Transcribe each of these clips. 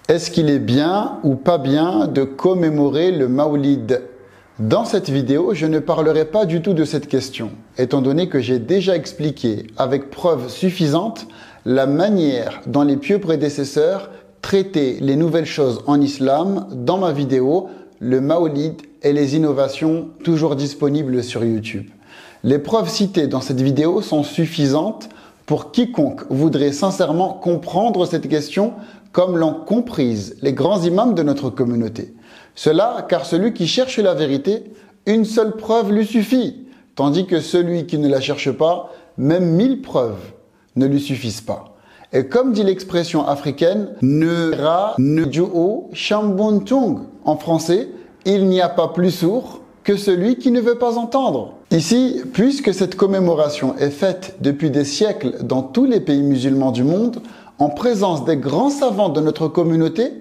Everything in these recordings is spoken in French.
Est-ce qu'il est bien ou pas bien de commémorer le Mawlid? Dans cette vidéo, je ne parlerai pas du tout de cette question, étant donné que j'ai déjà expliqué avec preuves suffisantes la manière dont les pieux prédécesseurs traitaient les nouvelles choses en islam dans ma vidéo « Le Mawlid et les innovations » toujours disponible sur YouTube. Les preuves citées dans cette vidéo sont suffisantes pour quiconque voudrait sincèrement comprendre cette question comme l'ont comprise les grands imams de notre communauté. Cela car celui qui cherche la vérité, une seule preuve lui suffit, tandis que celui qui ne la cherche pas, même 1000 preuves ne lui suffisent pas. Et comme dit l'expression africaine, ne ra ne duo chambontung, en français, il n'y a pas plus sourd que celui qui ne veut pas entendre. Ici, puisque cette commémoration est faite depuis des siècles dans tous les pays musulmans du monde, en présence des grands savants de notre communauté,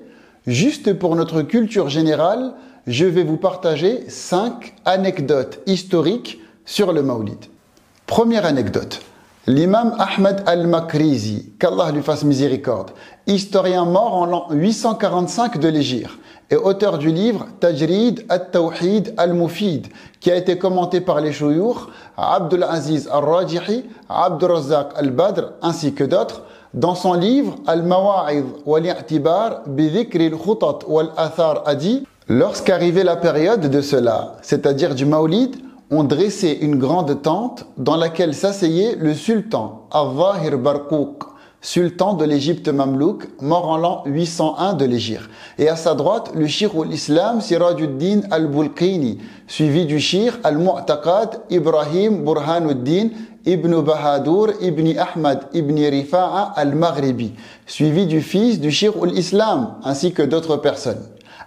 juste pour notre culture générale, je vais vous partager 5 anecdotes historiques sur le Mawlid. Première anecdote. L'imam Ahmed al-Makrizi, qu'Allah lui fasse miséricorde, historien mort en l'an 845 de l'Hégire et auteur du livre Tajrid al-Tawhid al-Mufid, qui a été commenté par les Chouyour, Abdul Aziz al-Rajihi, Abdul Razzaq al-Badr, ainsi que d'autres, dans son livre Al-Mawa'id wal-i'tibar bi-dhikri al-khutat wal-athar a dit « Lorsqu'arrivait la période de cela, c'est-à-dire du Mawlid, on dressait une grande tente dans laquelle s'asseyait le sultan Al-Zahir Barkouk, sultan de l'Égypte mamelouk, mort en l'an 801 de l'Hégire. Et à sa droite, le shir al-Islam Sirajuddin al-Bulqini, suivi du shir al-Mu'taqad Ibrahim Burhanuddin Ibn Bahadur Ibn Ahmad Ibn Rifa'a al-Maghribi, suivi du fils du shir al-Islam, ainsi que d'autres personnes.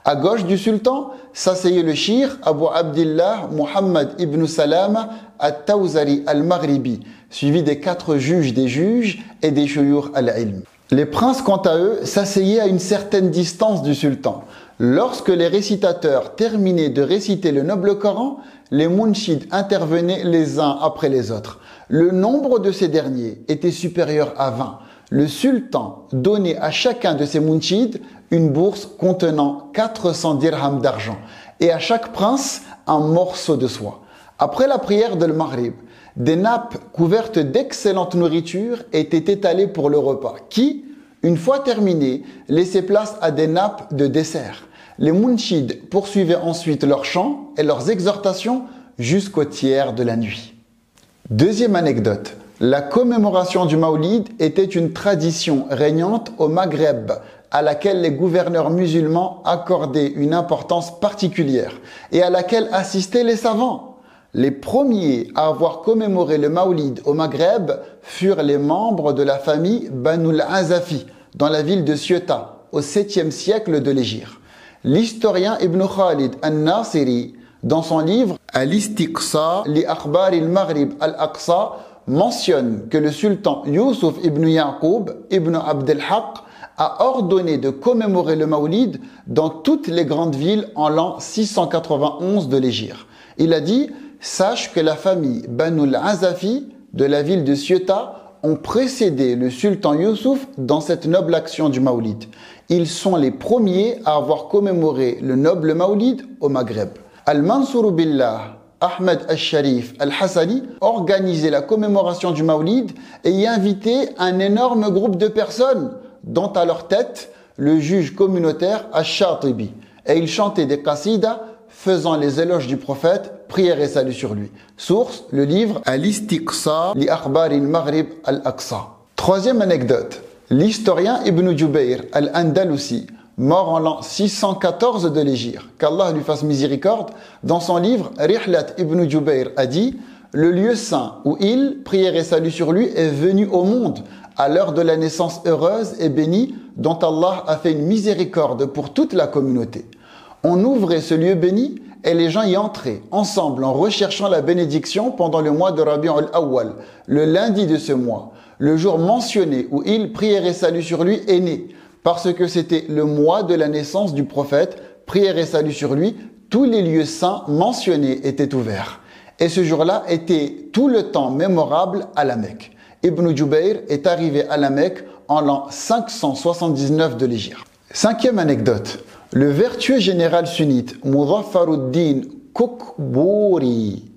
À gauche du sultan s'asseyait le shir Abu Abdillah Muhammad ibn Salama al-Tawzari al-Maghribi, suivi des 4 juges des juges et des shuyukh al-ilm. Les princes, quant à eux, s'asseyaient à une certaine distance du sultan. Lorsque les récitateurs terminaient de réciter le noble Coran, les mounchids intervenaient les uns après les autres. Le nombre de ces derniers était supérieur à 20. Le sultan donnait à chacun de ces mounchids une bourse contenant 400 dirhams d'argent et à chaque prince un morceau de soie. Après la prière de Maghrib, des nappes couvertes d'excellente nourriture étaient étalées pour le repas qui, une fois terminé, laissait place à des nappes de dessert. Les mounchids poursuivaient ensuite leurs chants et leurs exhortations jusqu'au tiers de la nuit. Deuxième anecdote. La commémoration du Mawlid était une tradition régnante au Maghreb, à laquelle les gouverneurs musulmans accordaient une importance particulière et à laquelle assistaient les savants. Les premiers à avoir commémoré le Mawlid au Maghreb furent les membres de la famille Banu al-Azafi, dans la ville de Ceuta, au 7e siècle de l'Hégire. L'historien Ibn Khalid al-Nasiri, dans son livre Al-Istiqsa li Akhbar al-Maghrib al-Aqsa, mentionne que le sultan Youssouf ibn Yaqub ibn Abd al-Haq a ordonné de commémorer le Mawlid dans toutes les grandes villes en l'an 691 de l'Hégire. Il a dit « Sache que la famille Banu al-Azafi de la ville de Ceuta ont précédé le sultan Youssouf dans cette noble action du Mawlid. Ils sont les premiers à avoir commémoré le noble Mawlid au Maghreb. Al-Mansour Billah Ahmed al-Sharif al-Hassani organisait la commémoration du Mawlid et y invitait un énorme groupe de personnes, dont à leur tête le juge communautaire al-Shatibi. Et il chantait des qasidas faisant les éloges du prophète, prière et salut sur lui. Source, le livre Al-Istiqsa li Akhbar al-Maghrib al-Aqsa. Troisième anecdote. L'historien Ibn Jubayr al-Andalusi, mort en l'an 614 de l'Hégire, qu'Allah lui fasse miséricorde, dans son livre Rihlat Ibn Jubayr a dit « Le lieu saint où il, prière et salut sur lui, est venu au monde à l'heure de la naissance heureuse et bénie dont Allah a fait une miséricorde pour toute la communauté. On ouvrait ce lieu béni et les gens y entraient ensemble en recherchant la bénédiction pendant le mois de Rabi' al-Awwal, le lundi de ce mois, le jour mentionné où il, prière et salut sur lui, est né. Parce que c'était le mois de la naissance du prophète, prière et salut sur lui, tous les lieux saints mentionnés étaient ouverts. Et ce jour-là était tout le temps mémorable à la Mecque. Ibn Jubayr est arrivé à la Mecque en l'an 579 de l'Hégire. Cinquième anecdote. Le vertueux général sunnite Muzaffaruddin Kokbori,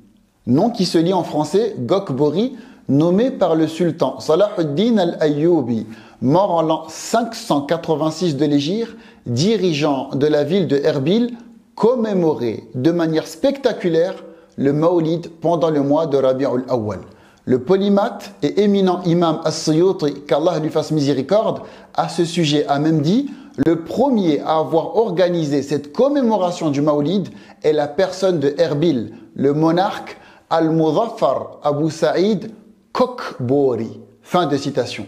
nom qui se lit en français Gokbori, nommé par le sultan Salahuddin al-Ayyubi, mort en l'an 586 de l'Hégire, dirigeant de la ville de Erbil, commémorait de manière spectaculaire le Mawlid pendant le mois de Rabi'ul Awwal. Le polymathe et éminent imam As-Suyuti, qu'Allah lui fasse miséricorde, à ce sujet a même dit: le premier à avoir organisé cette commémoration du Mawlid est la personne de Erbil, le monarque Al-Muzaffar Abu Saïd Kokbori. Fin de citation.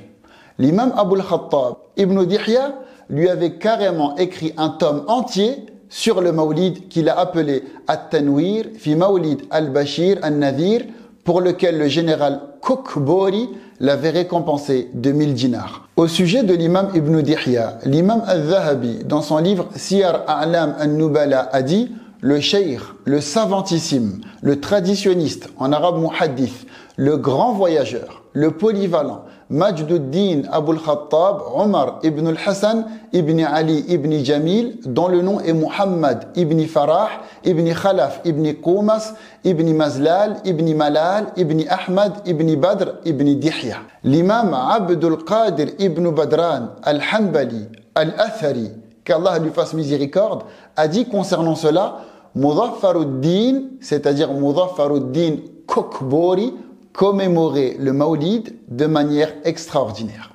L'imam Abu al-Khattab Ibn Dihya lui avait carrément écrit un tome entier sur le Mawlid qu'il a appelé At-Tanwir fi Mawlid al-Bashir al-Nadhir, pour lequel le général Kokbori l'avait récompensé de 1000 dinars. Au sujet de l'imam Ibn Dihya, l'imam al-Zahabi, dans son livre Siyar A'lam al-Nubala, a dit: le cheikh, le savantissime, le traditionniste, en arabe muhaddith, le grand voyageur, le polyvalent, Majduddin Abul Khattab Omar ibn al-Hassan ibn Ali ibn Jamil, dont le nom est Muhammad ibn Farah ibn Khalaf ibn Qoumas ibn Mazlal ibn Malal ibn Ahmad ibn Badr ibn Dihya. L'imam Abdul Qadir ibn Badran al-Hanbali al-Athari, qu'Allah lui fasse miséricorde, a dit concernant cela: Muzaffaruddin, c'est-à-dire Muzaffaruddin Kokbori, commémorer le Mawlid de manière extraordinaire.